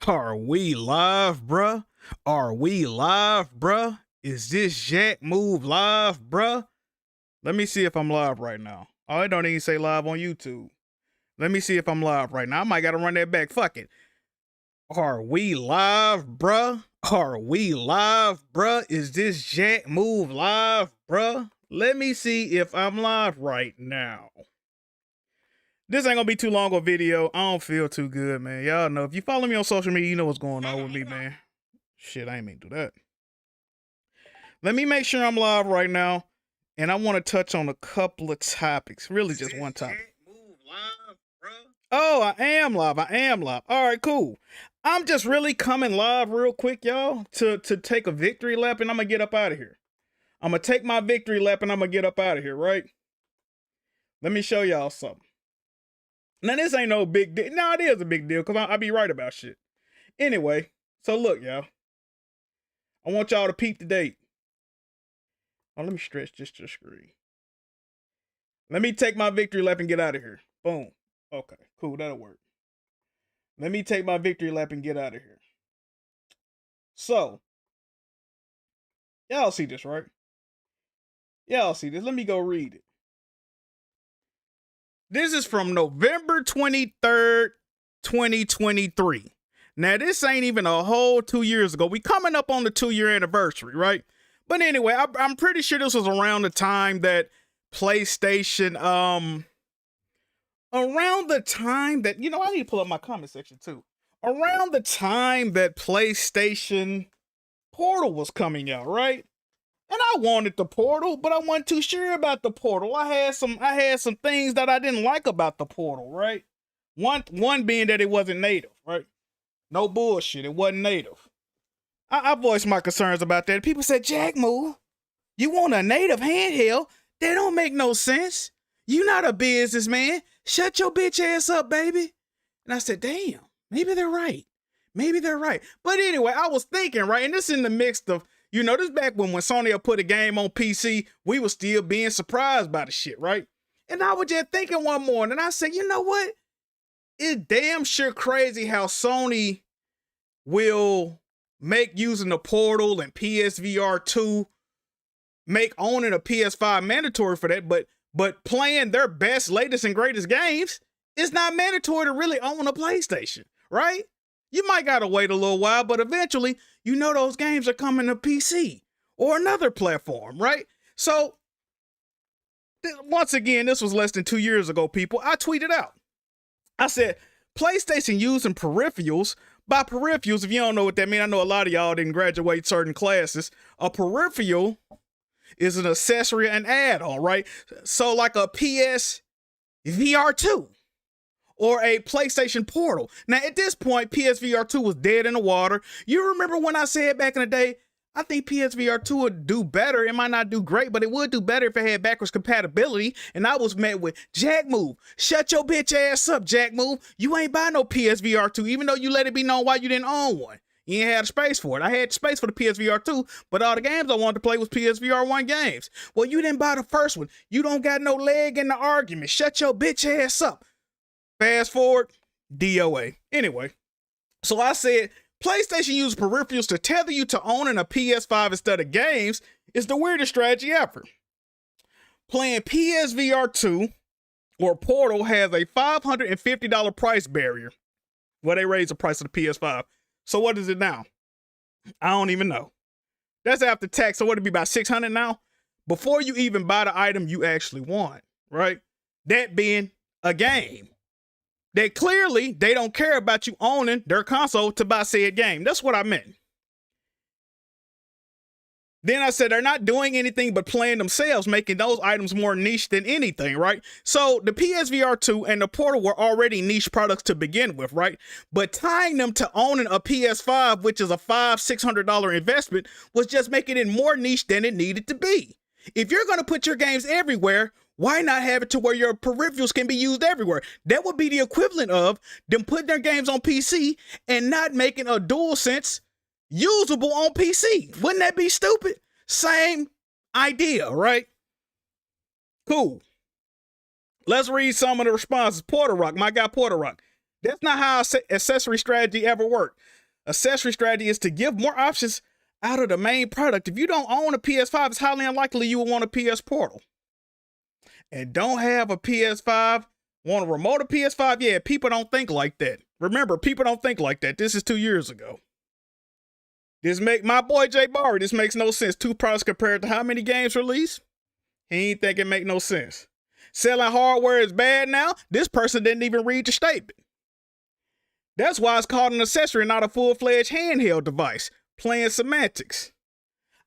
Are we live, bruh? Are we live, bruh? Is this Jack Move live, bruh? Let me see if I'm live right now. Oh, it don't even say live on YouTube. Let me see if I'm live right now. I might gotta run that back. Fuck it. Are we live, bruh? Are we live, bruh? Is this Jack Move live, bruh? Let me see if I'm live right now. This ain't gonna be too long of a video. I don't feel too good, man. Y'all know, if you follow me on social media, you know what's going on with me, man. Shit, I ain't mean to do that. Let me make sure I'm live right now. And I want to touch on a couple of topics. Really just one topic. Oh, I am live. I am live. All right, cool. I'm just really coming live real quick, y'all, to take a victory lap, and I'm going to get up out of here. I'm going to take my victory lap, and I'm going to get up out of here, right? Let me show y'all something. Now, this ain't no big deal. No, it is a big deal, because I be right about shit. Anyway, so look, y'all. I want y'all to peep the date. Oh, let me stretch this to the screen. Let me take my victory lap and get out of here. Boom. Okay, cool. That'll work. Let me take my victory lap and get out of here. So, y'all see this, right? Y'all see this. Let me go read it. This is from November 23rd, 2023. Now, this ain't even a whole 2 years ago. We coming up on the 2-year anniversary, right? But anyway, I'm pretty sure this was around the time that PlayStation, around the time that, you know, I need to pull up my comment section too. Around the time that PlayStation Portal was coming out, right? And I wanted the Portal, but I wasn't too sure about the Portal. I had some things that I didn't like about the Portal, right? One being that it wasn't native, right? No bullshit, it wasn't native. I voiced my concerns about that. People said, Jack Move, you want a native handheld? That don't make no sense. You not a businessman. Shut your bitch ass up, baby. And I said, damn, maybe they're right. Maybe they're right. But anyway, I was thinking, right, and this in the mix of, you know, this back when Sony had put a game on PC, we were still being surprised by the shit, right? And I was just thinking one morning, I said, you know what? It's damn sure crazy how Sony will make using the Portal and PSVR2, make owning a PS5 mandatory for that, but playing their best, latest, and greatest games is not mandatory to really own a PlayStation, right? You might gotta wait a little while, but eventually, you know those games are coming to PC or another platform, right? So, once again, this was less than 2 years ago, people. I tweeted out. I said, PlayStation using peripherals. By peripherals, if you don't know what that means, I know a lot of y'all didn't graduate certain classes. A peripheral is an accessory and add-on, right? So like a PSVR2 or a PlayStation Portal. Now, at this point, PSVR2 was dead in the water. You remember when I said back in the day, I think PSVR2 would do better. It might not do great, but it would do better if it had backwards compatibility. And I was met with, Jack Move, shut your bitch ass up, Jack Move. You ain't buy no PSVR2, even though you let it be known why you didn't own one. You ain't had space for it. I had space for the PSVR2, but all the games I wanted to play was PSVR1 games. Well, you didn't buy the first one. You don't got no leg in the argument. Shut your bitch ass up. Fast forward, DOA. Anyway, so I said, PlayStation uses peripherals to tether you to owning a PS5 instead of games is the weirdest strategy ever. Playing PSVR2 or Portal has a $550 price barrier. Well, they raised the price of the PS5. So what is it now? I don't even know. That's after tax. So what would it be, about $600 now? Before you even buy the item you actually want, right? That being a game. That clearly they don't care about you owning their console to buy said game. That's what I meant. Then I said they're not doing anything but playing themselves, making those items more niche than anything, right? So the PSVR2 and the Portal were already niche products to begin with, right? But tying them to owning a PS5, which is a $500-600 investment, was just making it more niche than it needed to be. If you're going to put your games everywhere, why not have it to where your peripherals can be used everywhere? That would be the equivalent of them putting their games on PC and not making a DualSense usable on PC. Wouldn't that be stupid? Same idea, right? Cool. Let's read some of the responses. Porter Rock, my guy Porter Rock. That's not how accessory strategy ever worked. Accessory strategy is to give more options out of the main product. If you don't own a PS5, it's highly unlikely you will want a PS Portal. And don't have a PS5, want to remote a PS5? Yeah, people don't think like that. Remember, people don't think like that. This is 2 years ago. My boy Jay Barry, this makes no sense. 2 products compared to how many games released? He ain't think it make no sense. Selling hardware is bad now? This person didn't even read the statement. That's why it's called an accessory, not a full-fledged handheld device. Playing semantics.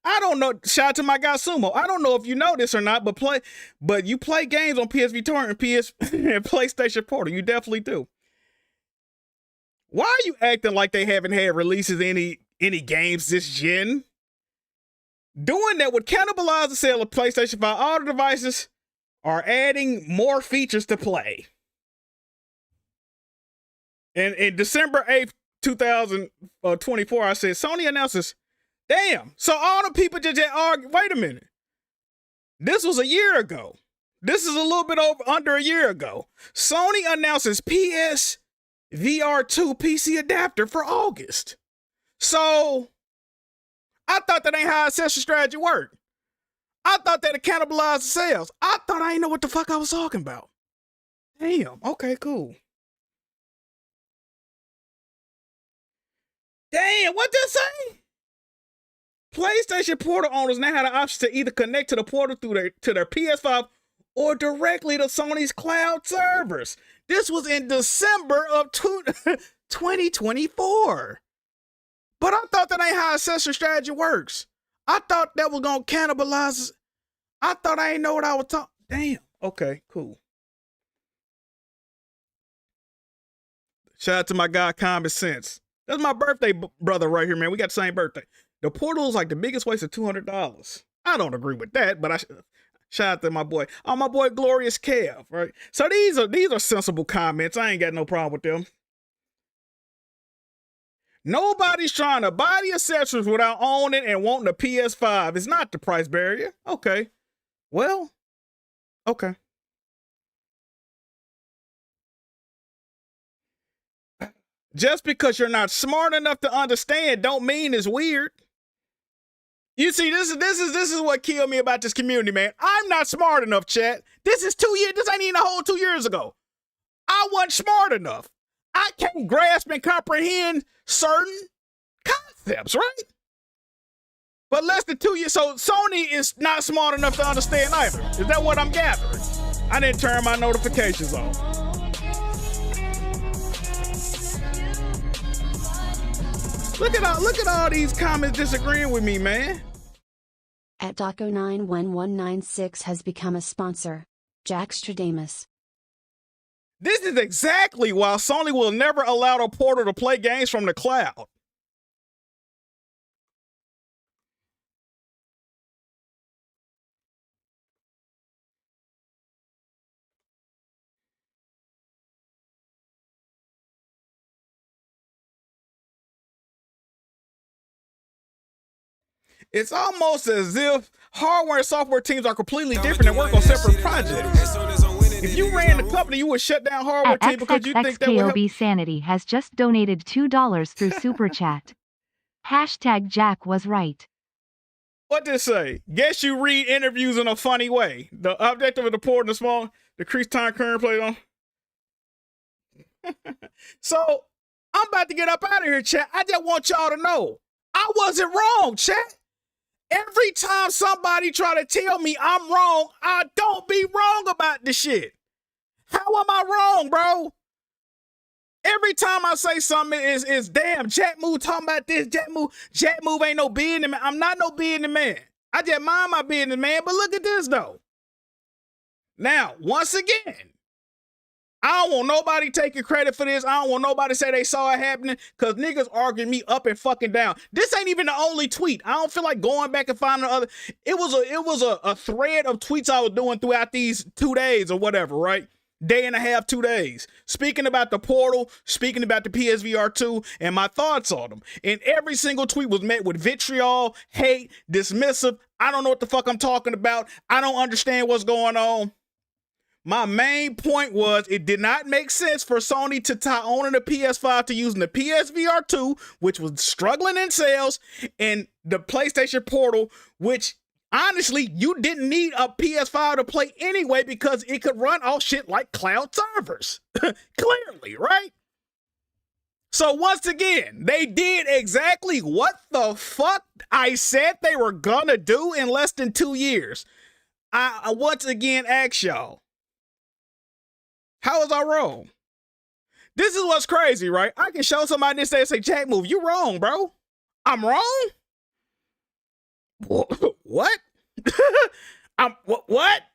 I don't know. Shout out to my guy Sumo. I don't know if you know this or not, but you play games on PSVR2 and PlayStation Portal. You definitely do. Why are you acting like they haven't had releases any games this gen? Doing that would cannibalize the sale of PlayStation 5. All the devices are adding more features to play. And in December 8th, 2024, I said, Sony announces, damn, so all the people just argue, wait a minute. This was a year ago. This is a little bit under a year ago. Sony announces PSVR2 PC adapter for August. So, I thought that ain't how accessory strategy worked. I thought that it cannibalized the sales. I thought I didn't know what the fuck I was talking about. Damn, okay, cool. Damn, what did it say? PlayStation Portal owners now have the option to either connect to the portal to their PS5 or directly to Sony's cloud servers. This was in December of 2024. But I thought that ain't how accessory strategy works. I thought that was gonna cannibalize. I thought I ain't know what I was talking. Damn. Okay, cool. Shout out to my guy Common Sense. That's my birthday brother right here, man. We got the same birthday. The Portal is like the biggest waste of $200. I don't agree with that, but shout out to my boy. Oh, my boy Glorious Kev, right? So these are sensible comments. I ain't got no problem with them. Nobody's trying to buy the accessories without owning and wanting a PS5. It's not the price barrier. Okay. Well, okay. Just because you're not smart enough to understand don't mean it's weird. You see, this is what killed me about this community, man. I'm not smart enough, chat. This is 2 years. This ain't even a whole 2 years ago. I wasn't smart enough. I can't grasp and comprehend certain concepts, right? But less than 2 years. So Sony is not smart enough to understand either. Is that what I'm gathering? I didn't turn my notifications on. Look at all these comments disagreeing with me, man. At Daco91196 has become a sponsor. Jack Stradamus. This is exactly why Sony will never allow the portal to play games from the cloud. It's almost as if hardware and software teams are completely different and work on separate projects. If you ran the company, you would shut down hardware team because you think that would help. Sanity has just donated $2 through Super Chat. Hashtag Jack was right. What did it say? Guess you read interviews in a funny way. The objective of the port and the decreased time current play on. So, I'm about to get up out of here, chat. I just want y'all to know, I wasn't wrong, chat. Every time somebody try to tell me I'm wrong, I don't be wrong about this shit. How am I wrong, bro? Every time I say something is damn, Jack Move talking about this, Jack Move ain't no business man. I'm not no business man. I just mind my business, man. But look at this, though. Now, once again, I don't want nobody taking credit for this. I don't want nobody to say they saw it happening because niggas arguing me up and fucking down. This ain't even the only tweet. I don't feel like going back and finding other. It was a thread of tweets I was doing throughout these 2 days or whatever, right? Day and a half, 2 days. Speaking about the portal, speaking about the PSVR2, and my thoughts on them. And every single tweet was met with vitriol, hate, dismissive. I don't know what the fuck I'm talking about. I don't understand what's going on. My main point was it did not make sense for Sony to tie owning the PS5 to using the PSVR2, which was struggling in sales, and the PlayStation Portal, which honestly you didn't need a PS5 to play anyway because it could run all shit like cloud servers. Clearly, right? So once again, they did exactly what the fuck I said they were gonna do in less than 2 years. I once again ask y'all, how was I wrong? This is what's crazy, right? I can show somebody this day and say, Jack Move, you wrong, bro. I'm wrong? What? What?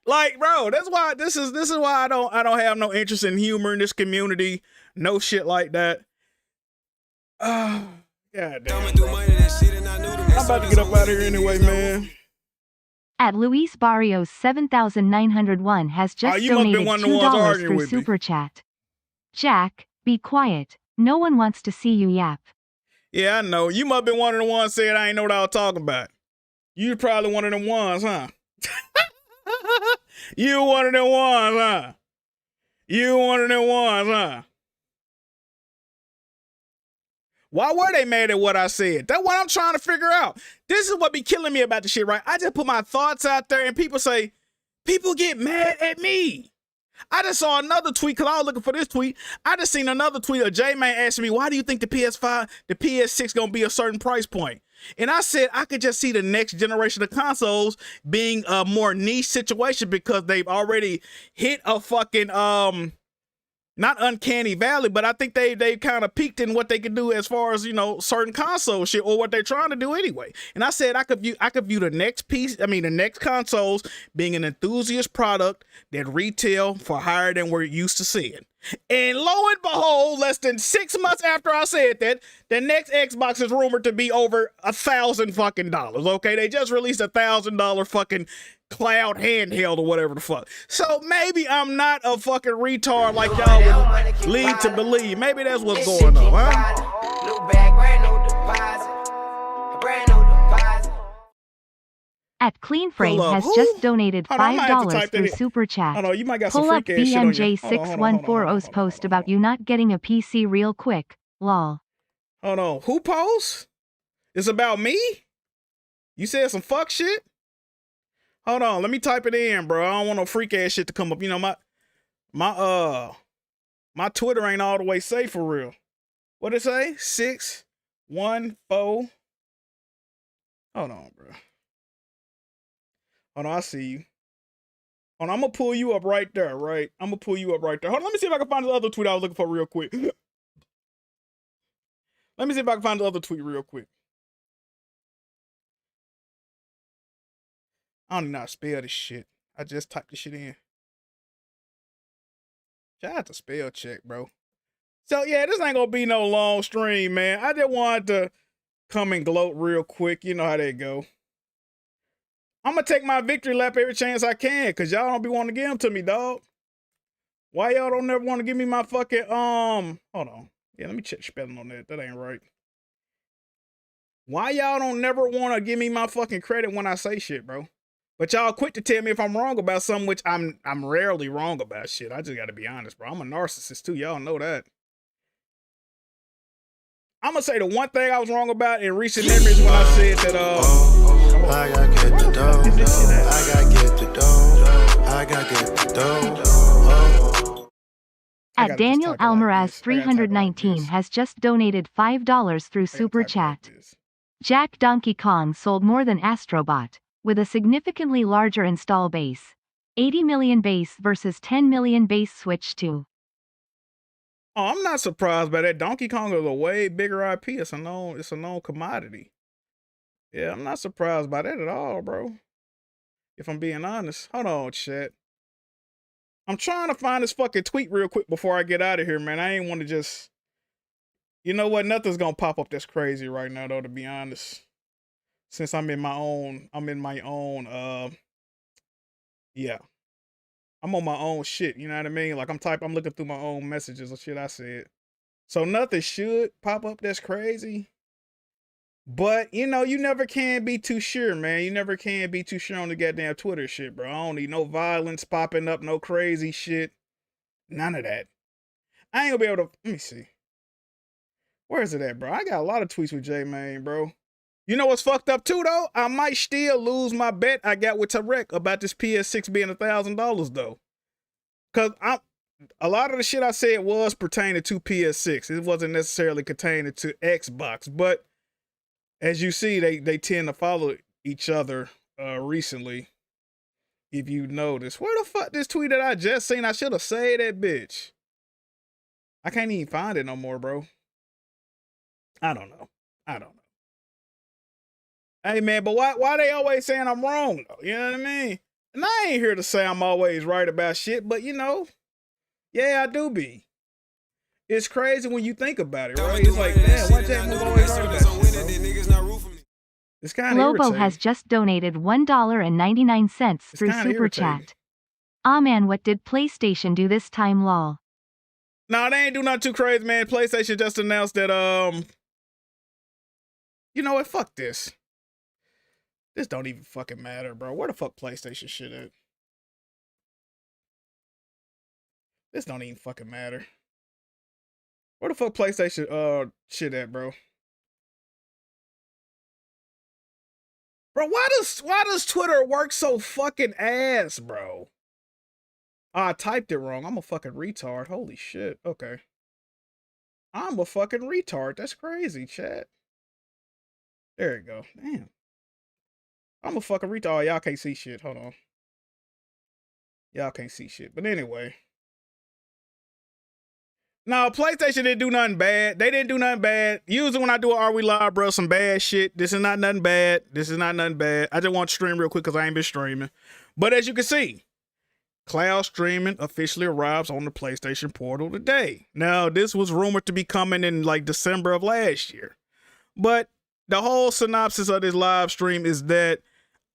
Like, bro, that's why this is why I don't have no interest in humor in this community. No shit like that. God damn. I'm about to get up out of here anyway, man. At Luis Barrios 7901 has just donated $2 through Super Chat. Jack, be quiet. No one wants to see you yap. Yeah, I know. You must have been one of the ones saying I ain't know what I was talking about. You probably one of them ones, huh? You one of them ones, huh? You one of them ones, huh? Why were they mad at what I said? That's what I'm trying to figure out. This is what be killing me about the shit, right? I just put my thoughts out there and people say, people get mad at me. I just saw another tweet because I was looking for this tweet. I just seen another tweet of J-Man asking me, why do you think the PS5, the PS6 gonna be a certain price point? And I said I could just see the next generation of consoles being a more niche situation because they've already hit a fucking not uncanny valley, but I think they kind of peaked in what they could do as far as, you know, certain console shit or what they're trying to do anyway. And I said I could view the next the next consoles being an enthusiast product that retail for higher than we're used to seeing. And lo and behold, less than 6 months after I said that, the next Xbox is rumored to be over $1,000 fucking dollars. Okay, they just released $1,000 fucking cloud handheld or whatever the fuck. So maybe I'm not a fucking retard like y'all would lead to believe. Maybe that's what's going on, huh? New bag, brand new deposit. Brand new deposit. At Clean Frame has just donated $5 through Super Chat. Hold on, you might got Pull some up freak ass shit on your... BMJ614's post about you not getting a PC real quick. Lol. Hold on, who post? It's about me? You said some fuck shit? Hold on, let me type it in, bro. I don't want no freak ass shit to come up. You know, my Twitter ain't all the way safe for real. What it say? 614. Hold on, bro. Hold on, I see you. Hold on, I'm gonna pull you up right there, right? I'm gonna pull you up right there. Hold on, let me see if I can find the other tweet I was looking for real quick. Let me see if I can find the other tweet real quick. I don't even know how to spell this shit. I just typed this shit in. Shout out to spell check, bro. So yeah, this ain't gonna be no long stream, man. I just wanted to come and gloat real quick. You know how that go. I'm gonna take my victory lap every chance I can, because y'all don't be wanting to give them to me, dog. Why y'all don't never want to give me my fucking, hold on. Yeah, let me check spelling on that. That ain't right. Why y'all don't never want to give me my fucking credit when I say shit, bro? But y'all quick to tell me if I'm wrong about something, which I'm rarely wrong about shit. I just gotta be honest, bro. I'm a narcissist too. Y'all know that. I'm gonna say the one thing I was wrong about in recent memories when I said that, I gotta get the dough. I gotta get the dough. I gotta get the dough. At Daniel Almaraz 319 has just donated $5 through Super Chat. Jack Donkey Kong sold more than Astrobot, with a significantly larger install base. 80 million base versus 10 million base Switch 2. Oh, I'm not surprised by that. Donkey Kong is a way bigger IP. It's a known commodity. Yeah, I'm not surprised by that at all, bro. If I'm being honest. Hold on, chat. I'm trying to find this fucking tweet real quick before I get out of here, man. I ain't want to just... You know what? Nothing's gonna pop up that's crazy right now, though, to be honest. Since I'm in my own, yeah. I'm on my own shit, you know what I mean? Like I'm looking through my own messages or shit I said. So nothing should pop up that's crazy. But, you know, you never can be too sure, man. You never can be too sure on the goddamn Twitter shit, bro. I don't need no violence popping up, no crazy shit. None of that. I ain't gonna be able to, let me see. Where is it at, bro? I got a lot of tweets with J-Man, bro. You know what's fucked up too, though? I might still lose my bet I got with Tarek about this PS6 being $1,000, though. Because a lot of the shit I said was pertaining to PS6. It wasn't necessarily pertaining to Xbox. But as you see, they tend to follow each other recently. If you notice. Where the fuck this tweet that I just seen? I should have saved that bitch. I can't even find it no more, bro. I don't know. Hey, man, but why they always saying I'm wrong, though? You know what I mean? And I ain't here to say I'm always right about shit, but, you know, yeah, I do be. It's crazy when you think about it, right? It's like, damn, why Jack Move always right about shit, bro? It's kind of Lobo irritating. has just donated $1.99 through Super Chat. Aw man, what did PlayStation do this time, lol? Nah, they ain't do nothing too crazy, man. PlayStation just announced that, you know what? Fuck this. This don't even fucking matter, bro. Where the fuck PlayStation shit at? This don't even fucking matter. Where the fuck PlayStation shit at, bro? Bro, why does Twitter work so fucking ass, bro? Oh, I typed it wrong. I'm a fucking retard. Holy shit. Okay. I'm a fucking retard. That's crazy, chat. There you go. Damn. I'm a fucking retard. Y'all can't see shit. Hold on. Y'all can't see shit. But anyway. No, PlayStation didn't do nothing bad. They didn't do nothing bad. Usually when I do an Are We Live, bro, some bad shit. This is not nothing bad. This is not nothing bad. I just want to stream real quick because I ain't been streaming. But as you can see, cloud streaming officially arrives on the PlayStation Portal today. Now, this was rumored to be coming in like December of last year. But the whole synopsis of this live stream is that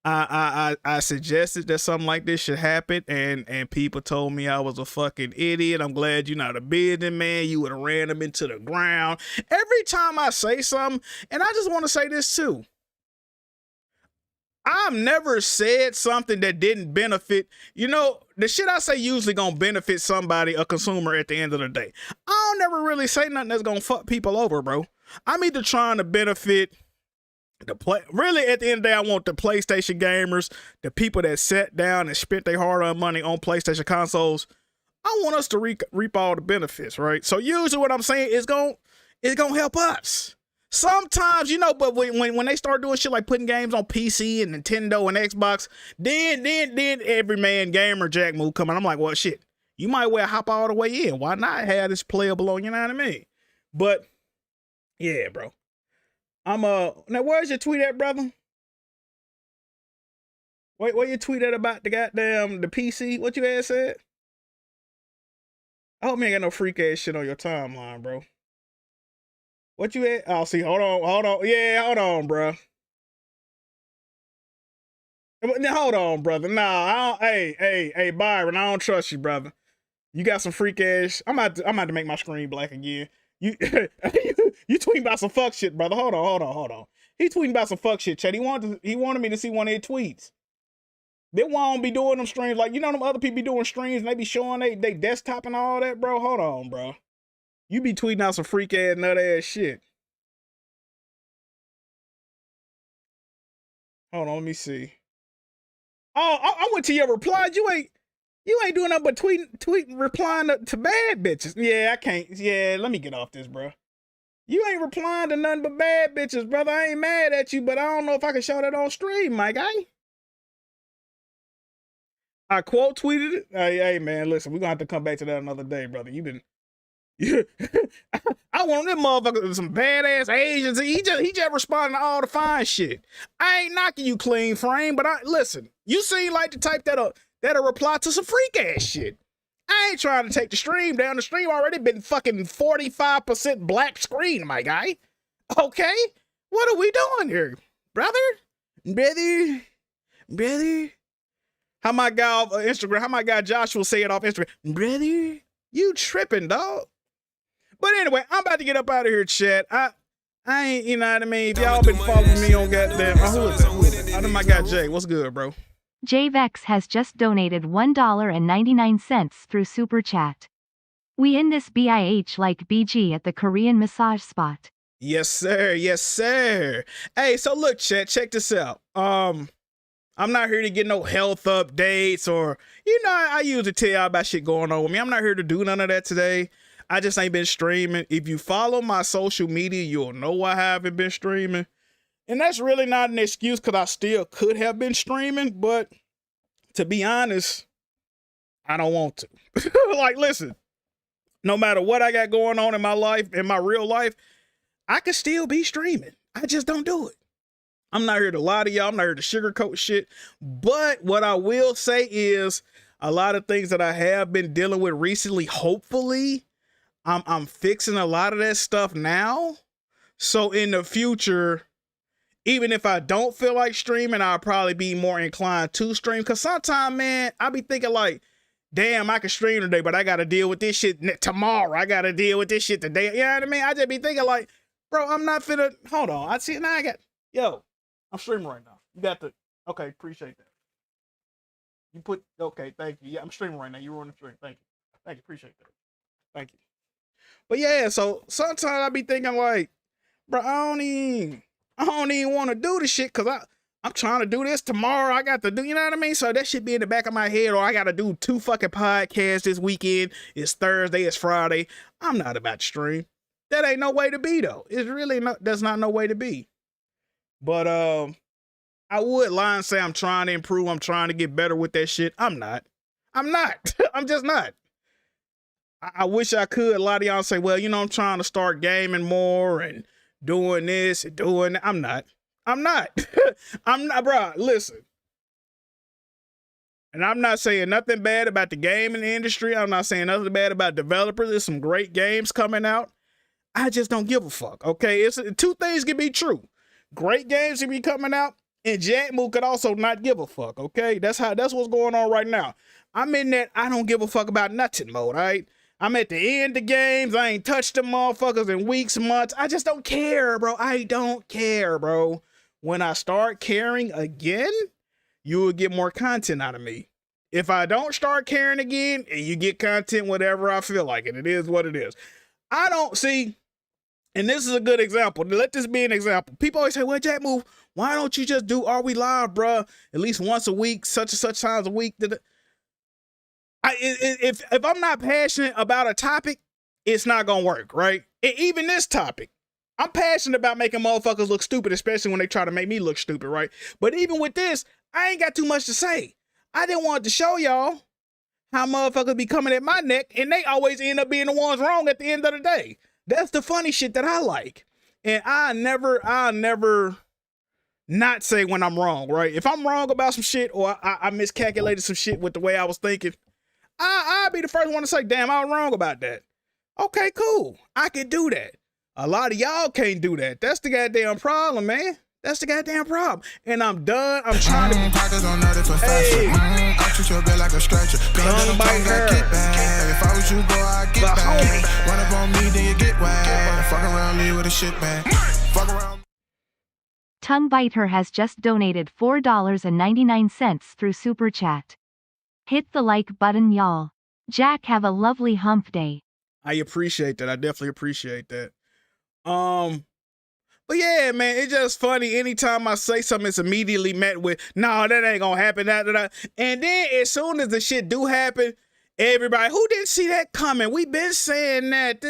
I suggested that something like this should happen, and people told me I was a fucking idiot. I'm glad you're not a businessman. You would have ran them into the ground. Every time I say something, and I just want to say this too. I've never said something that didn't benefit. You know, the shit I say usually gonna benefit somebody, a consumer, at the end of the day. I don't never really say nothing that's gonna fuck people over, bro. I'm either trying to benefit really, at the end of the day, I want the PlayStation gamers, the people that sat down and spent their hard-earned money on PlayStation consoles. I want us to reap all the benefits, right? So usually what I'm saying is it's gonna help us. Sometimes, you know, but when they start doing shit like putting games on PC and Nintendo and Xbox, then every man gamer Jack Move coming. I'm like, well, shit, you might well hop all the way in. Why not have this playable on? You know what I mean? But yeah, bro. Now where's your tweet at, brother? Wait, where you tweet at about the goddamn the PC? What you guys said? I hope you ain't got no freak ass shit on your timeline, bro. What you at? Oh, see, hold on. Yeah, hold on, bro. Hold on, brother. Nah, hey, Byron, I don't trust you, brother. You got some freak ass. I'm about to make my screen black again. You tweeting about some fuck shit, brother. Hold on. He tweeting about some fuck shit, chat. He wanted me to see one of their tweets. They won't be doing them streams like, you know, them other people be doing streams and they be showing they desktop and all that, bro. Hold on, bro. You be tweeting out some freak ass nut ass shit. Hold on, let me see. Oh, I went to your replies. You ain't doing nothing but tweeting, replying to bad bitches. Yeah, I can't. Yeah, let me get off this, bro. You ain't replying to nothing but bad bitches, brother. I ain't mad at you, but I don't know if I can show that on stream, my guy. I quote tweeted it. Hey, man, listen, we're gonna have to come back to that another day, brother. I want them motherfuckers, some badass Asians. He just responding to all the fine shit. I ain't knocking you, clean frame, but listen. You seem like the type that'll reply to some freak ass shit. I ain't trying to take the stream down. The stream already been fucking 45% black screen, my guy. Okay, what are we doing here, brother? How my guy off Instagram? How my guy Joshua say it off Instagram? Brother, you tripping, dog? But anyway, I'm about to get up out of here, chat. I ain't, you know what I mean? If y'all been following me on goddamn, who is that? Who is that? I know my guy Jay. What's good, bro? JVEX has just donated $1.99 through Super Chat. We in this BIH like BG at the Korean massage spot. Yes, sir. Yes, sir. Hey, so look, chat, check this out. I'm not here to get no health updates or, you know, I usually tell y'all about shit going on with me. I'm not here to do none of that today. I just ain't been streaming. If you follow my social media, you'll know why I haven't been streaming. And that's really not an excuse because I still could have been streaming. But to be honest, I don't want to. Like, listen, no matter what I got going on in my life, in my real life, I could still be streaming. I just don't do it. I'm not here to lie to y'all. I'm not here to sugarcoat shit. But what I will say is a lot of things that I have been dealing with recently, hopefully, I'm fixing a lot of that stuff now. So in the future, even if I don't feel like streaming, I'll probably be more inclined to stream. Because sometimes, man, I be thinking like, damn, I can stream today, but I got to deal with this shit tomorrow. I got to deal with this shit today. You know what I mean? I just be thinking like, bro, I'm not finna, hold on. I see, now I got, yo, I'm streaming right now. You got the, okay, appreciate that. You put, okay, thank you. Yeah, I'm streaming right now. You were on the stream. Thank you. Thank you, appreciate that. Thank you. But yeah, so sometimes I be thinking like, bro, I don't even want to do the shit because I'm trying to do this tomorrow. I got to do, you know what I mean? So that should be in the back of my head, or I got to do 2 fucking podcasts this weekend. It's Thursday, it's Friday. I'm not about to stream. That ain't no way to be though. It's really not, that's not no way to be. But I would lie and say I'm trying to improve. I'm trying to get better with that shit. I'm not. I'm just not. I wish I could. A lot of y'all say, well, you know, I'm trying to start gaming more and doing this and doing that. I'm not. I'm not, bro. Listen. And I'm not saying nothing bad about the gaming industry. I'm not saying nothing bad about developers. There's some great games coming out. I just don't give a fuck, okay? It's 2 things can be true. Great games can be coming out, and Jack Moo could also not give a fuck, okay? That's what's going on right now. I'm in that I don't give a fuck about nothing mode, all right? I'm at the end of games. I ain't touched them motherfuckers in weeks, months. I just don't care, bro. I don't care, bro. When I start caring again, you will get more content out of me. If I don't start caring again, and you get content whatever I feel like, and it is what it is. I don't see, and this is a good example. Let this be an example. People always say, well, Jack Move, why don't you just do Are We Live, bro? At least once a week, such and such times a week. If I'm not passionate about a topic, it's not gonna work, right? Even this topic, I'm passionate about making motherfuckers look stupid, especially when they try to make me look stupid, right? But even with this, I ain't got too much to say. I didn't want to show y'all how motherfuckers be coming at my neck, and they always end up being the ones wrong at the end of the day. That's the funny shit that I like. And I'll never not say when I'm wrong, right? If I'm wrong about some shit or I miscalculated some shit with the way I was thinking, I'll be the first one to say, damn, I was wrong about that. Okay, cool. I can do that. A lot of y'all can't do that. That's the goddamn problem, man. That's the goddamn problem. And I'm done. I'm trying to be. Hey. I treat your girl like a stretcher. Tongue bite her. If I was you, boy, I'd get back. Run up on me, then you get whacked. Fuck around me with a shit bag. Fuck around. Tongue Biter has just donated $4.99 through Super Chat. Hit the like button, y'all. Jack, have a lovely hump day. I appreciate that. I definitely appreciate that. But yeah, man, it's just funny. Anytime I say something, it's immediately met with, no, that ain't gonna happen. And then as soon as the shit do happen, everybody, who didn't see that coming? We been saying that.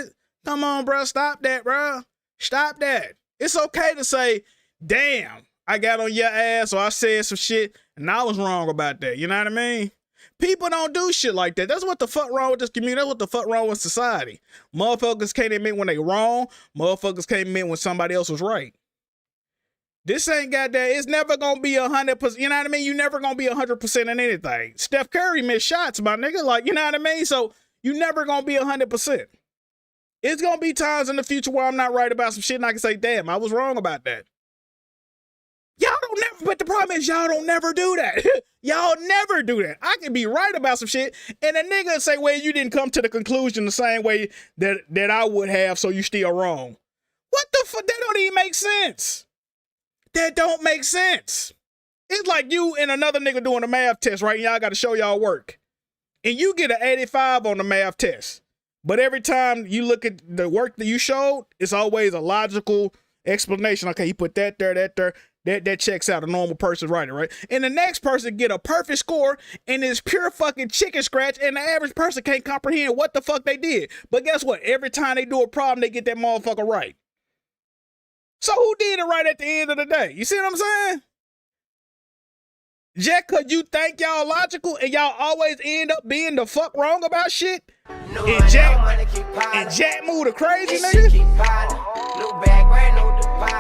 Come on, bro. Stop that, bro. Stop that. It's okay to say, damn, I got on your ass or I said some shit and I was wrong about that. You know what I mean? People don't do shit like that. That's what the fuck wrong with this community. That's what the fuck wrong with society. Motherfuckers can't admit when they wrong. Motherfuckers can't admit when somebody else was right. This ain't got that. It's never gonna be 100%. You know what I mean? You never gonna be 100% in anything. Steph Curry missed shots, my nigga. Like, you know what I mean? So you never gonna be 100%. It's gonna be times in the future where I'm not right about some shit and I can say, damn, I was wrong about that. Y'all don't never, but the problem is y'all don't never do that. Y'all never do that. I can be right about some shit and a nigga say, well, you didn't come to the conclusion the same way that I would have, so you still wrong. What the fuck? That don't even make sense. That don't make sense. It's like you and another nigga doing a math test, right? And y'all got to show y'all work. And you get an 85 on the math test. But every time you look at the work that you showed, it's always a logical explanation. Okay, you put that there, that checks out. A normal person writing, right? And the next person get a perfect score and it's pure fucking chicken scratch, and the average person can't comprehend what the fuck they did. But guess what? Every time they do a problem, they get that motherfucker right. So who did it right at the end of the day? You see what I'm saying? Just cause you think y'all logical and y'all always end up being the fuck wrong about shit? And Jack move the crazy nigga?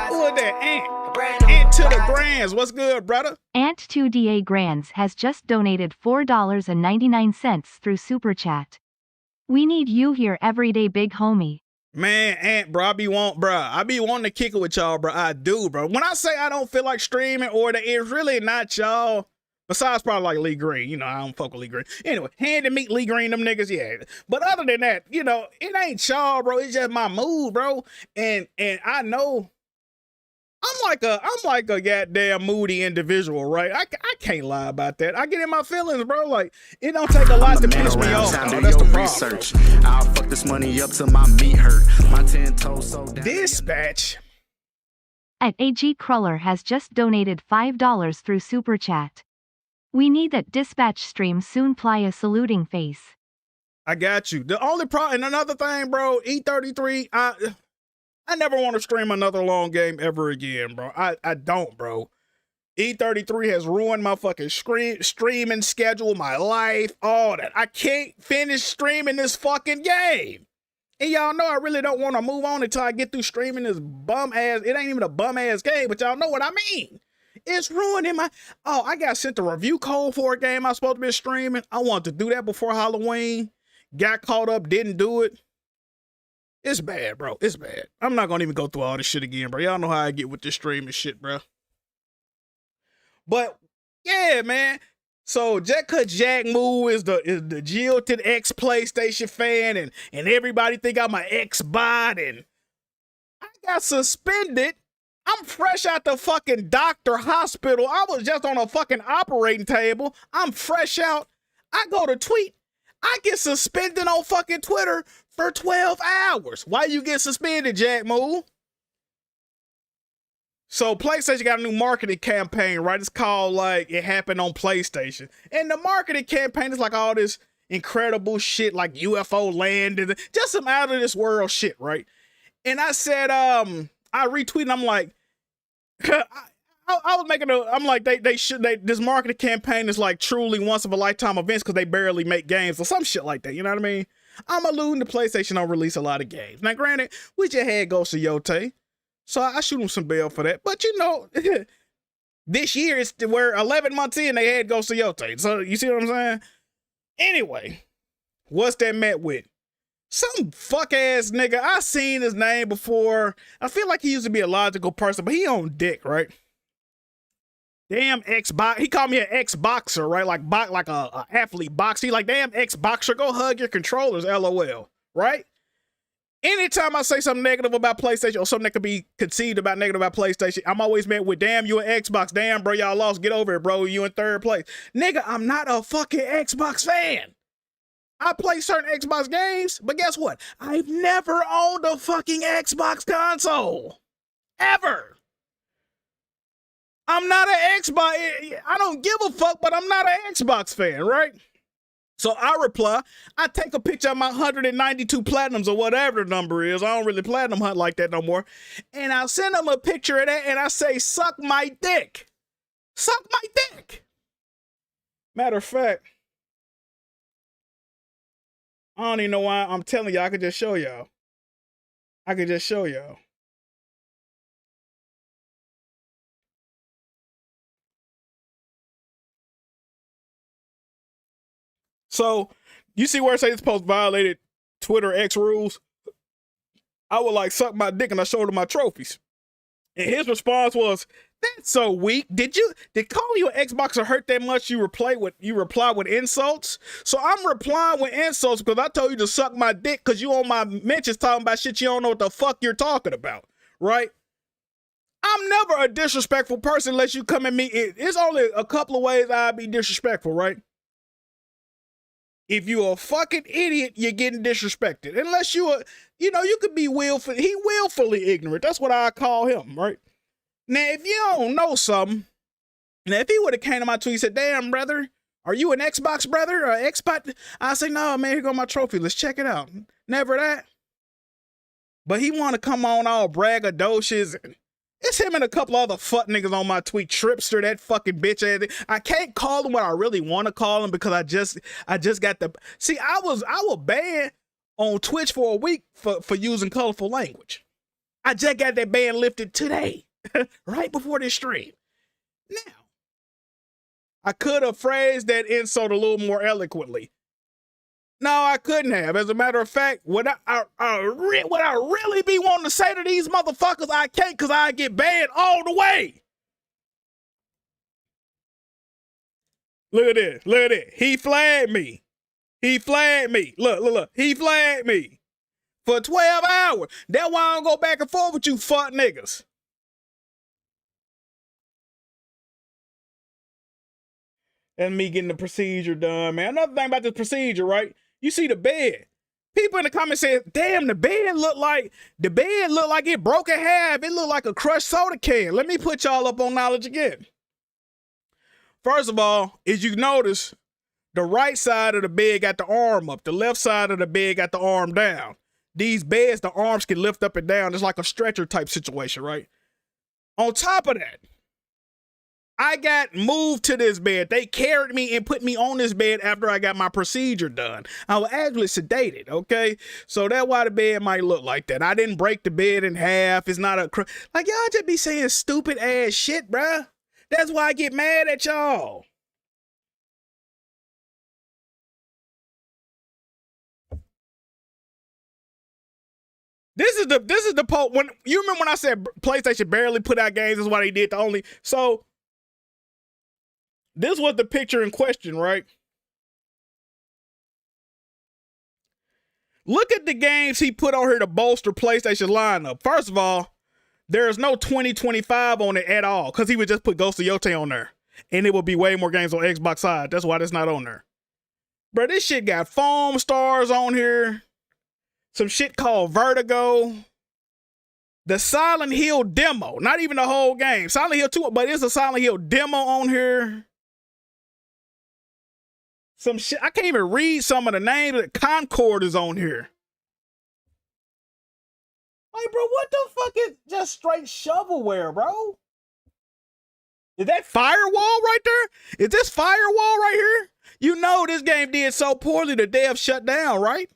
Who is that? Ant to the grands. What's good, brother? Ant2DA Grands has just donated $4.99 through Super Chat. We need you here everyday, big homie. Man, Ant, bro, I be wanting to kick it with y'all, bro. I do, bro. When I say I don't feel like streaming or that it's really not y'all, besides probably like Lee Green. You know, I don't fuck with Lee Green. Anyway, hand to meet Lee Green, them niggas, yeah. But other than that, you know, it ain't y'all, bro. It's just my mood, bro. And I know I'm like a goddamn moody individual, right? I can't lie about that. I get in my feelings, bro. Like, it don't take a lot to piss me off. That's the problem. I'll fuck this money up till my meat hurt. My 10 toes so down. Dispatch. At AG Cruller has just donated $5 through Super Chat. We need that dispatch stream soon. Ply a saluting face. I got you. The only problem, and another thing, bro, E33, I never want to stream another long game ever again, bro. I don't, bro. E33 has ruined my fucking streaming schedule, my life, all that. I can't finish streaming this fucking game. And y'all know I really don't want to move on until I get through streaming this bum ass. It ain't even a bum ass game, but y'all know what I mean. It's ruining my. Oh, I got sent a review code for a game I was supposed to be streaming. I wanted to do that before Halloween. Got caught up, didn't do it. It's bad, bro. It's bad. I'm not gonna even go through all this shit again, bro. Y'all know how I get with this streaming shit, bro. But yeah, man. So just cause Jack Moo is the jilted ex PlayStation fan and everybody think I'm an ex bot and I got suspended. I'm fresh out the fucking doctor hospital. I was just on a fucking operating table. I'm fresh out. I go to tweet. I get suspended on fucking Twitter for 12 hours. Why you get suspended, Jack Moo? So PlayStation got a new marketing campaign, right? It's called like It Happened on PlayStation. And the marketing campaign is like all this incredible shit like UFO landed, just some out of this world shit, right? And I said, I retweeted, I'm like, I was making I'm like, this marketing campaign is like truly once of a lifetime events because they barely make games or some shit like that, you know what I mean? I'm alluding to PlayStation don't release a lot of games. Now, granted, we just had Ghost of Yote, so I shoot them some bail for that. But you know, this year we're 11 months in, they had Ghost of Yote. So you see what I'm saying? Anyway, what's that met with? Some fuck ass nigga. I seen his name before. I feel like he used to be a logical person, but he on dick, right? Damn ex-box. He called me an ex-boxer, right? Like a athlete box. He like, damn ex-boxer, go hug your controllers, LOL, right? Anytime I say something negative about PlayStation or something that could be conceived about negative about PlayStation, I'm always met with, damn, you an Xbox. Damn, bro, y'all lost. Get over it, bro. You in third place. Nigga, I'm not a fucking Xbox fan. I play certain Xbox games, but guess what? I've never owned a fucking Xbox console. Ever. I'm not an Xbox. I don't give a fuck, but I'm not an Xbox fan, right? So I reply, I take a picture of my 192 platinums or whatever the number is. I don't really platinum hunt like that no more. And I send them a picture of that and I say, suck my dick. Suck my dick. Matter of fact, I don't even know why I'm telling y'all. I could just show y'all. So, you see where it says this post violated Twitter X rules? I would like suck my dick and I showed him my trophies. And his response was, that's so weak. Did calling you an Xboxer hurt that much you reply with insults? So I'm replying with insults because I told you to suck my dick because you on my mentions talking about shit you don't know what the fuck you're talking about. right? I'm never a disrespectful person unless you come at me. It's only a couple of ways I'd be disrespectful, right? If you're a fucking idiot, you're getting disrespected. Unless you could be willfully ignorant. That's what I call him, right? Now, if you don't know something, now if he would have came to my tweet and said, damn, brother, are you an Xbox brother or Xbox? I say, no, man, here go my trophy. Let's check it out. Never that. But he want to come on all braggadocious. It's him and a couple other fuck niggas on my tweet. Tripster, that fucking bitch ass. I can't call him what I really want to call him because I just got the. See, I was banned on Twitch for a week for using colorful language. I just got that ban lifted today, right before this stream. Now, I could have phrased that insult a little more eloquently. No, I couldn't have. As a matter of fact, what I really be wanting to say to these motherfuckers, I can't because I get banned all the way. Look at this. Look at it. He flagged me. He flagged me. Look. He flagged me for 12 hours. That's why I don't go back and forth with you fuck niggas. And me getting the procedure done, man. Another thing about this procedure, right? You see the bed. People in the comments say, damn, the bed look like it broke in half. It looked like a crushed soda can. Let me put y'all up on knowledge again. First of all, as you notice, the right side of the bed got the arm up. The left side of the bed got the arm down. These beds, the arms can lift up and down. It's like a stretcher type situation, right? On top of that, I got moved to this bed. They carried me and put me on this bed after I got my procedure done. I was actually sedated, okay? So that's why the bed might look like that. I didn't break the bed in half. It's not like, y'all just be saying stupid ass shit, bruh. That's why I get mad at y'all. This is the post. When you remember when I said PlayStation barely put out games, is why they did the only. So this was the picture in question, right? Look at the games he put on here to bolster PlayStation lineup. First of all, there's no 2025 on it at all because he would just put Ghost of Yotei on there. And it would be way more games on Xbox side. That's why that's not on there. Bro, this shit got Foam Stars on here. Some shit called Vertigo. The Silent Hill demo. Not even the whole game. Silent Hill 2, but it's a Silent Hill demo on here. Some shit. I can't even read some of the names. Concord is on here. Like, bro, what the fuck is just straight shovelware, bro? Is that Firewall right there? Is this Firewall right here? You know this game did so poorly the dev shut down, right?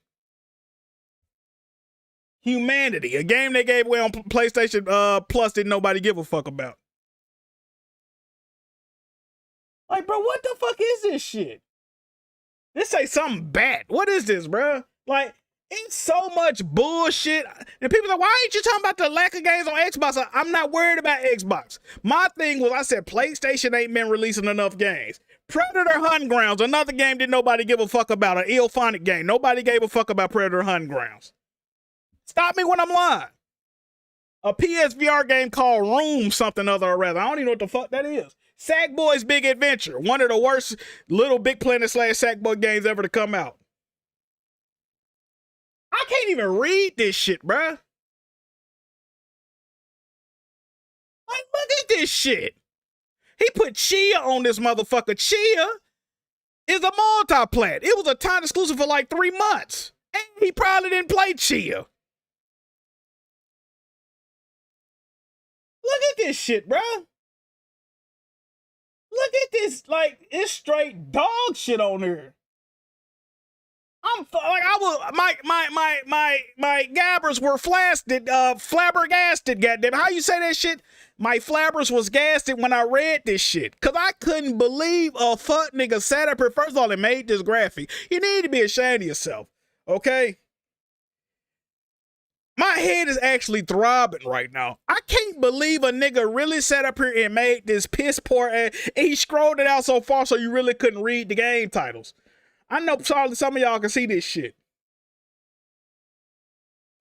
Humanity, a game they gave away on PlayStation Plus didn't nobody give a fuck about. Like, bro, what the fuck is this shit? This say something bad. What is this, bro? Like, it's so much bullshit. And people are like, why ain't you talking about the lack of games on Xbox? I'm not worried about Xbox. My thing was, I said, PlayStation ain't been releasing enough games. Predator Hunt Grounds, another game that nobody give a fuck about, an Illphonic game. Nobody gave a fuck about Predator Hunt Grounds. Stop me when I'm lying. A PSVR game called Room something other or rather. I don't even know what the fuck that is. Sackboy's Big Adventure. One of the worst Little Big Planet / Sackboy games ever to come out. I can't even read this shit, bruh. Like, look at this shit. He put Chia on this motherfucker. Chia is a multi-plat. It was a time exclusive for like 3 months. And he probably didn't play Chia. Look at this shit, bruh. Look at this, like, it's straight dog shit on here. I'm like, my gabbers were flabbergasted, goddamn. How you say that shit? My flabbers was gasted when I read this shit. Cause I couldn't believe a fuck nigga sat up here. First of all, and made this graphic. You need to be ashamed of yourself, okay? My head is actually throbbing right now. I can't believe a nigga really sat up here and made this piss poor ass. And he scrolled it out so far so you really couldn't read the game titles. I know probably some of y'all can see this shit.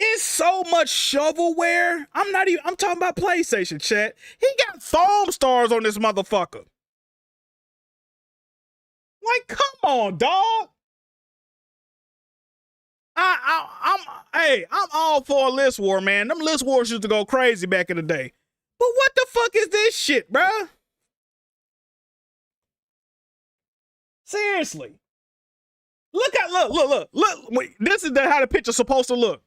It's so much shovelware. I'm talking about PlayStation, chat. He got foam stars on this motherfucker. Like, come on, dog. I'm all for a list war, man. Them list wars used to go crazy back in the day. But what the fuck is this shit, bruh? Seriously. Look. Wait, this is how the picture's supposed to look.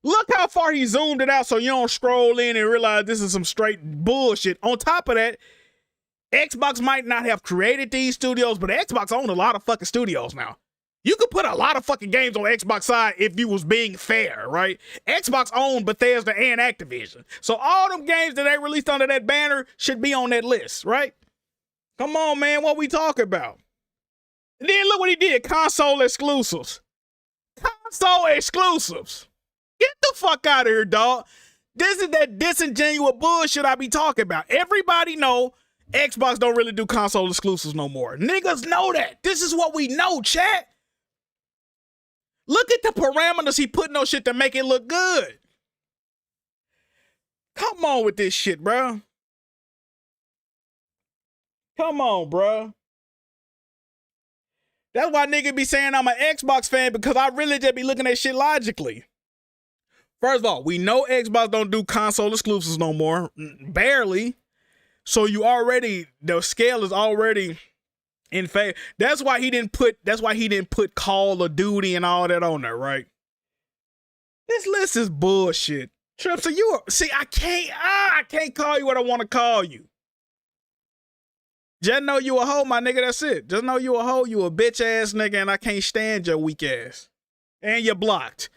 Look how far he zoomed it out so you don't scroll in and realize this is some straight bullshit. On top of that, Xbox might not have created these studios, but Xbox owns a lot of fucking studios now. You could put a lot of fucking games on Xbox side if you was being fair, right? Xbox owned Bethesda and Activision. So all them games that they released under that banner should be on that list, right? Come on, man, what we talking about? And then look what he did, console exclusives. Console exclusives. Get the fuck out of here, dog. This is that disingenuous bullshit I be talking about. Everybody know Xbox don't really do console exclusives no more. Niggas know that. This is what we know, chat. Look at the parameters he put in those shit to make it look good. Come on with this shit, bro. Come on, bro. That's why nigga be saying I'm an Xbox fan, because I really just be looking at shit logically. First of all, we know Xbox don't do console exclusives no more. Barely. So the scale is already in favor. That's why he didn't put Call of Duty and all that on there, right? This list is bullshit. Trips, I can't call you what I want to call you. Just know you a hoe, my nigga, that's it. Just know you a hoe, you a bitch ass nigga, and I can't stand your weak ass. And you're blocked.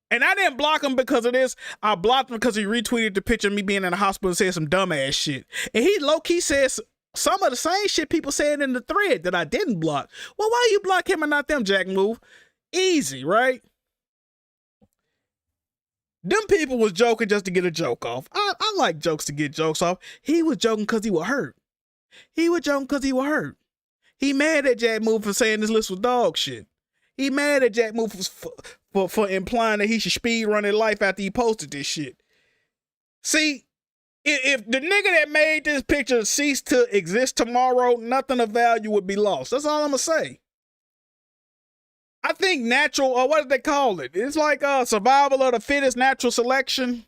And I didn't block him because of this. I blocked him because he retweeted the picture of me being in the hospital and said some dumbass shit. And he low-key says some of the same shit people said in the thread that I didn't block. Well, why you block him and not them, Jack Move? Easy, right? Them people was joking just to get a joke off. I like jokes to get jokes off. He was joking because he was hurt. He mad at Jack Move for saying this list was dog shit. He mad at Jack Move for implying that he should speed run his life after he posted this shit. See, if the nigga that made this picture ceased to exist tomorrow, nothing of value would be lost. That's all I'm gonna say. I think natural, or what do they call it? It's like survival of the fittest, natural selection.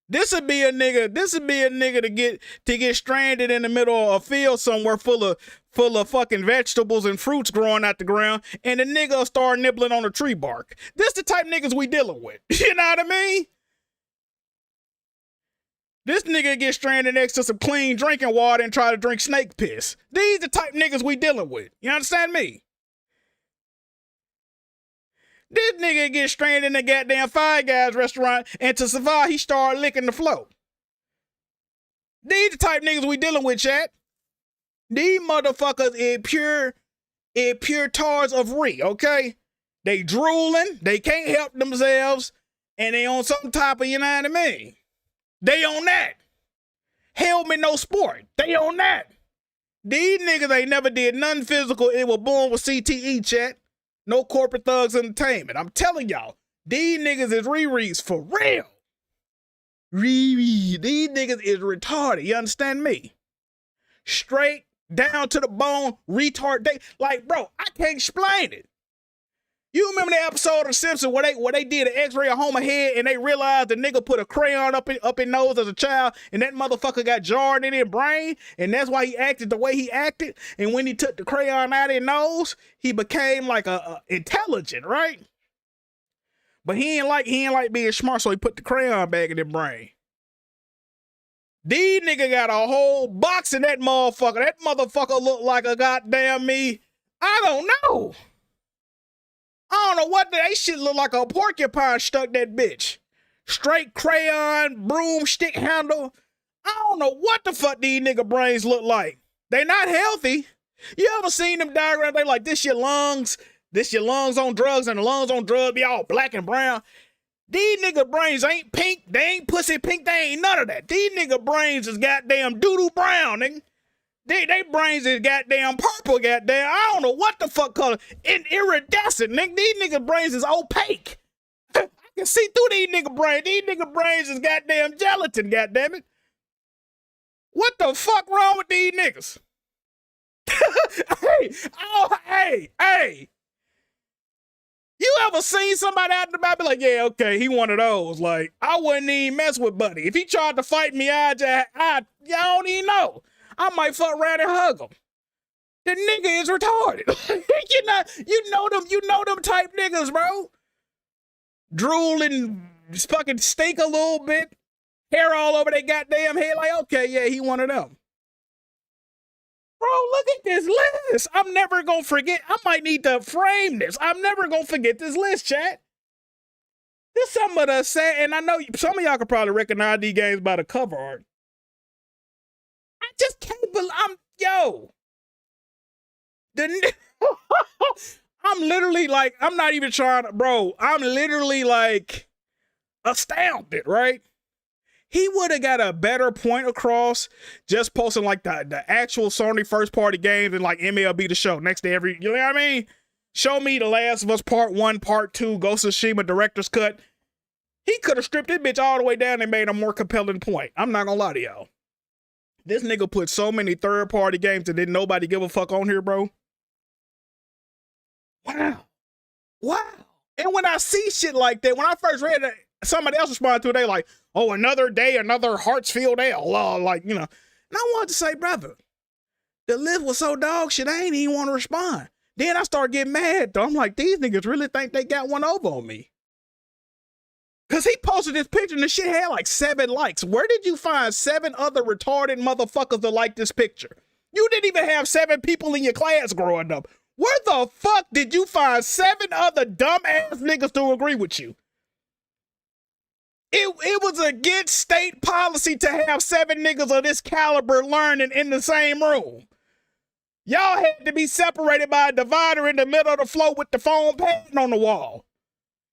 This would be a nigga to get stranded in the middle of a field somewhere full of fucking vegetables and fruits growing out the ground, and the nigga will start nibbling on the tree bark. This the type niggas we dealing with. You know what I mean? This nigga get stranded next to some clean drinking water and try to drink snake piss. These the type niggas we dealing with. You understand me? This nigga get stranded in the goddamn Five Guys restaurant, and to survive, he started licking the floor. These the type niggas we dealing with, chat. These motherfuckers is pure tars of re, okay? They drooling, they can't help themselves, and they on some type of, you know what I mean? They on that. Helmet no sport. They on that. These niggas ain't never did nothing physical. It was born with CTE, chat. No corporate thugs entertainment. I'm telling y'all, these niggas is Riri's for real. Riri. These niggas is retarded. You understand me? Straight down to the bone, retard. Like, bro, I can't explain it. You remember the episode of Simpsons where they did an x-ray of Homer's head and they realized the nigga put a crayon up in nose as a child, and that motherfucker got jarred in his brain, and that's why he acted the way he acted. And when he took the crayon out of his nose, he became like a intelligent, right? But he ain't like being smart, so he put the crayon back in his brain. These nigga got a whole box in that motherfucker. That motherfucker look like a goddamn me. I don't know. I don't know what that shit look like, a porcupine stuck that bitch. Straight crayon, broomstick handle. I don't know what the fuck these nigga brains look like. They not healthy. You ever seen them diagrams? They like, this your lungs on drugs, and the lungs on drugs be all black and brown. These nigga brains ain't pink. They ain't pussy pink. They ain't none of that. These nigga brains is goddamn doo-doo brown, nigga. They brains is goddamn purple, goddamn. I don't know what the fuck color. Iridescent, nigga. These nigga brains is opaque. can see through these nigga brains. These nigga brains is goddamn gelatin, goddammit. What the fuck wrong with these niggas? Hey. You ever seen somebody out in the back be like, yeah, okay, he one of those. Like, I wouldn't even mess with Buddy. If he tried to fight me, y'all don't even know. I might fuck around and hug him. The nigga is retarded. you know them type niggas, bro. Drool and fucking stink a little bit. Hair all over their goddamn head. Like, okay, yeah, he one of them. Bro, look at this list. I'm never gonna forget. I might need to frame this. I'm never gonna forget this list, chat. This some of the sad, and I know some of y'all could probably recognize these games by the cover art. I just can't believe I'm literally like, I'm not even trying to, bro. I'm literally like astounded, right? He would have got a better point across just posting like the actual Sony first party games and like MLB The Show next to every, you know what I mean? Show me The Last of Us Part 1, Part 2, Ghost of Tsushima Director's Cut. He could have stripped this bitch all the way down and made a more compelling point. I'm not gonna lie to y'all. This nigga put so many third party games that didn't nobody give a fuck on here, bro. Wow. And when I see shit like that, when I first read it, somebody else responded to it, they like, oh, another day, another Hartsfield L, like, you know. And I wanted to say, brother, the list was so dog shit, I ain't even want to respond. Then I started getting mad, though. I'm like, these niggas really think they got one over on me. Because he posted this picture and the shit had like 7 likes. Where did you find 7 other retarded motherfuckers to like this picture? You didn't even have 7 people in your class growing up. Where the fuck did you find 7 other dumbass niggas to agree with you? It was against state policy to have 7 niggas of this caliber learning in the same room. Y'all had to be separated by a divider in the middle of the floor with the phone padding on the wall.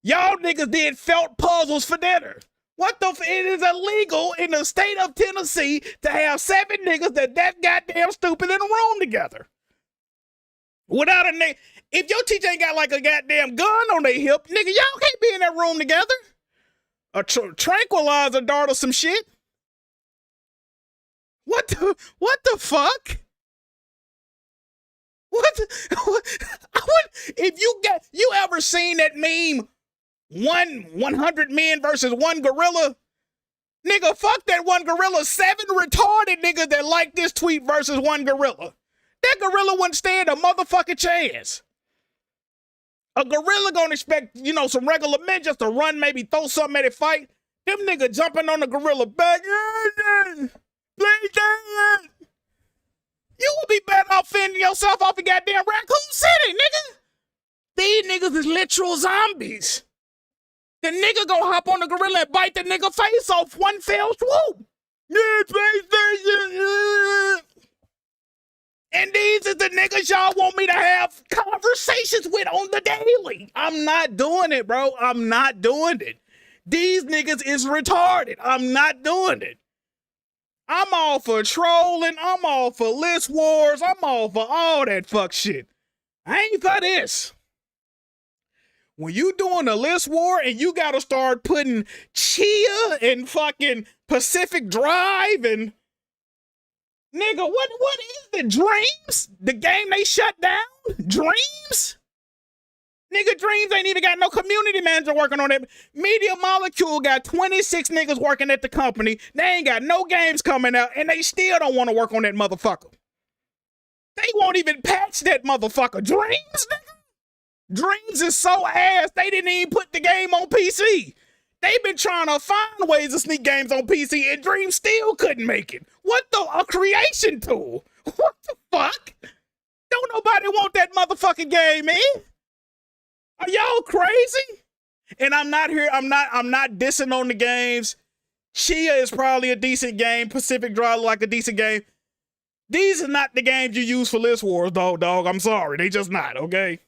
Y'all niggas did felt puzzles for dinner. What the it is illegal in the state of Tennessee to have 7 niggas that goddamn stupid in a room together. Without a nigga, if your teacher ain't got like a goddamn gun on their hip, nigga, y'all can't be in that room together. A tranquilizer dart or some shit. What the fuck? If you ever seen that meme, 100 men versus 1 gorilla? Nigga, fuck that 1 gorilla. 7 retarded niggas that like this tweet versus 1 gorilla. That gorilla wouldn't stand a motherfucking chance. A gorilla gonna expect, some regular men just to run, maybe throw something at it, fight. Them niggas jumping on the gorilla back. You would be better off fending yourself off in goddamn Raccoon City, nigga. These niggas is literal zombies. The nigga gonna hop on the gorilla and bite the nigga face off one fell swoop. And these are the niggas y'all want me to have conversations with on the daily. I'm not doing it, bro. I'm not doing it. These niggas is retarded. I'm not doing it. I'm all for trolling. I'm all for list wars. I'm all for all that fuck shit. I ain't for this. When you doing a list war and you gotta start putting Chia and fucking Pacific Drive and nigga, what is the Dreams? The game they shut down? Dreams? Nigga, Dreams ain't even got no community manager working on it. Media Molecule got 26 niggas working at the company. They ain't got no games coming out, and they still don't want to work on that motherfucker. They won't even patch that motherfucker. Dreams, nigga? Dreams is so ass, they didn't even put the game on PC. They've been trying to find ways to sneak games on PC, and Dreams still couldn't make it. What a creation tool? What the fuck? Don't nobody want that motherfucking game, man. Are y'all crazy? And I'm not dissing on the games. Chia is probably a decent game. Pacific Drive like a decent game. These are not the games you use for list wars, dog. I'm sorry. They just not, okay?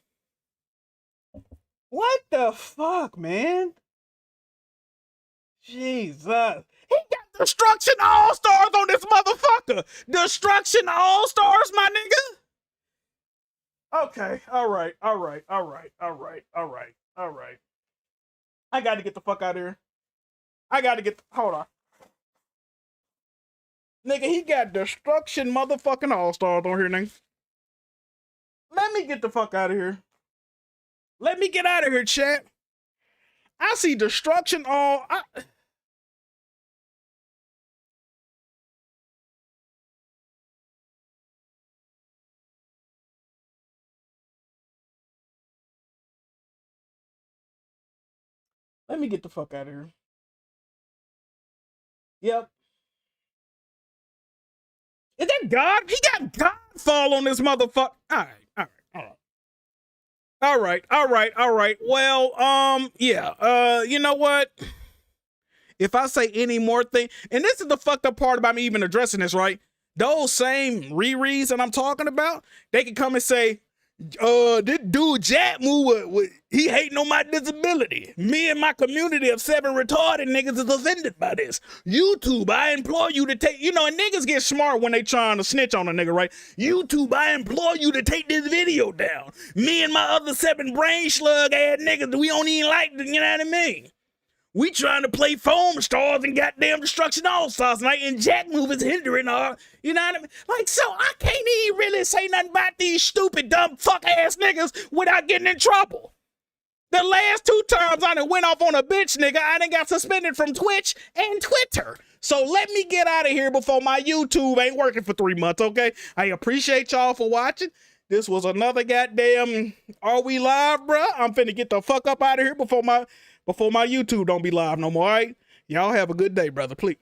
What the fuck, man? Jesus. He got Destruction All-Stars on this motherfucker. Destruction All-Stars, my nigga? Okay, all right. I got to get the fuck out of here. Hold on. Nigga, he got destruction motherfucking all-stars on here, nigga. Let me get the fuck out of here. Let me get out of here, chat. I see destruction all... Let me get the fuck out of here. Yep. Is that God? He got Godfall on this motherfucker. All right. Well, yeah. You know what? If I say any more thing, and this is the fucked up part about me even addressing this, right? Those same rereads that I'm talking about, they can come and say, this dude Jack Moo, he hating on my disability. Me and my community of 7 retarded niggas is offended by this. YouTube, I implore you to take, and niggas get smart when they trying to snitch on a nigga, right? YouTube, I implore you to take this video down. Me and my other 7 brain slug ass niggas, we don't even like, you know what I mean? We trying to play foam stars and goddamn destruction all stars tonight, and Jack Move is hindering our, you know what I mean? Like, so I can't even really say nothing about these stupid, dumb, fuck ass niggas without getting in trouble. The last 2 times I done went off on a bitch nigga, I done got suspended from Twitch and Twitter. So let me get out of here before my YouTube ain't working for 3 months, okay? I appreciate y'all for watching. This was another goddamn Are We Live, bruh? I'm finna get the fuck up out of here before my YouTube don't be live no more, all right? Y'all have a good day, brother. Peace.